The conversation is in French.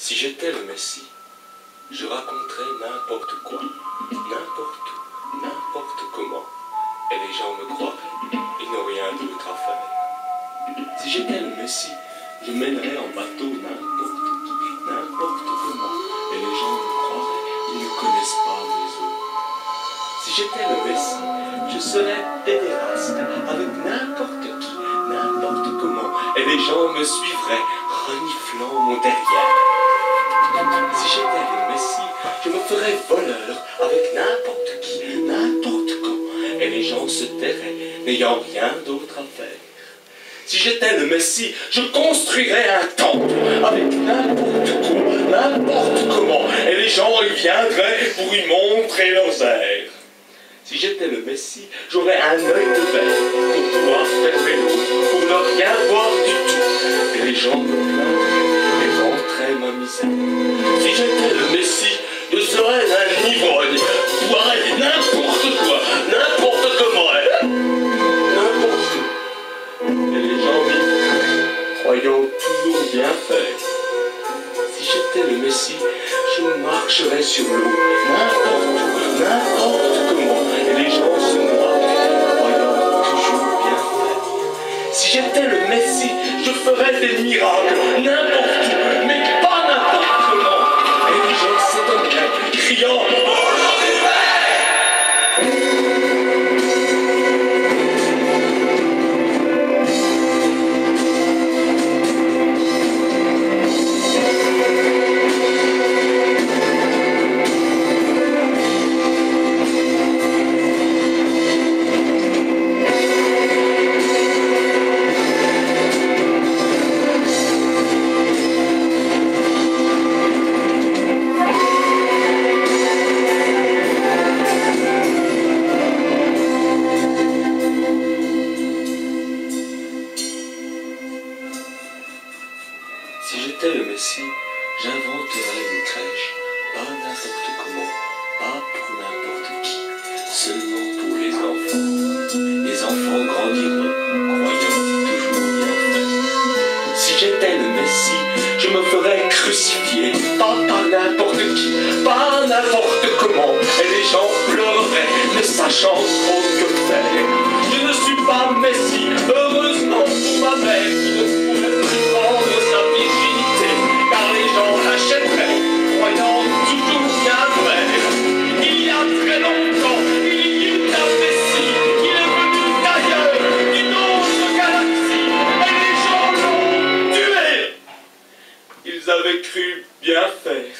Si j'étais le Messie, je raconterais n'importe quoi, n'importe où, n'importe comment, et les gens me croiraient, ils n'ont rien d'autre à faire. Si j'étais le Messie, je mènerais en bateau n'importe qui, n'importe comment, et les gens me croiraient, ils ne connaissent pas mes eaux. Si j'étais le Messie, je serais pédéraste avec n'importe qui, n'importe comment, et les gens me suivraient, reniflant mon derrière. Si j'étais le Messie, je me ferais voleur avec n'importe qui, n'importe quand, et les gens se tairaient, n'ayant rien d'autre à faire. Si j'étais le Messie, je construirais un temple avec n'importe quoi, n'importe comment, et les gens y viendraient pour y montrer leurs airs. Si j'étais le Messie, j'aurais un œil de verre pour pouvoir fermer l'autre, pour ne rien voir du tout, et les gens me plaindraient et vanteraient ma misère. Si j'étais le Messie, je serais un ivrogne, boirais n'importe quoi, n'importe comment, n'importe où, et les gens m'y croyant toujours bien faire. Si j'étais le Messie, je marcherais sur l'eau, n'importe où, n'importe comment, et les gens se noieraient, croyant toujours bien faire. Si j'étais le Messie, je ferais des miracles, n'importe où, mais pas n'importe comment, et les gens s'étonneraient, criant « Si j'étais le Messie, j'inventerais une crèche, pas n'importe comment, pas pour n'importe qui, seulement pour les enfants. Les enfants grandiront, croyant toujours bien faire. Si j'étais le Messie, je me ferais crucifier, pas par n'importe qui, pas n'importe comment, et les gens pleureraient, ne sachant trop que faire. Je ne suis pas Messie, heureusement pour ma mère, qui ne pourrait plus prendre sa virginité, car les gens l'achèteraient, croyant toujours bien faire. Il y a très longtemps, il y eut un Messie, il est venu d'ailleurs, d'une autre galaxie, et les gens l'ont tué. Ils avaient cru bien faire.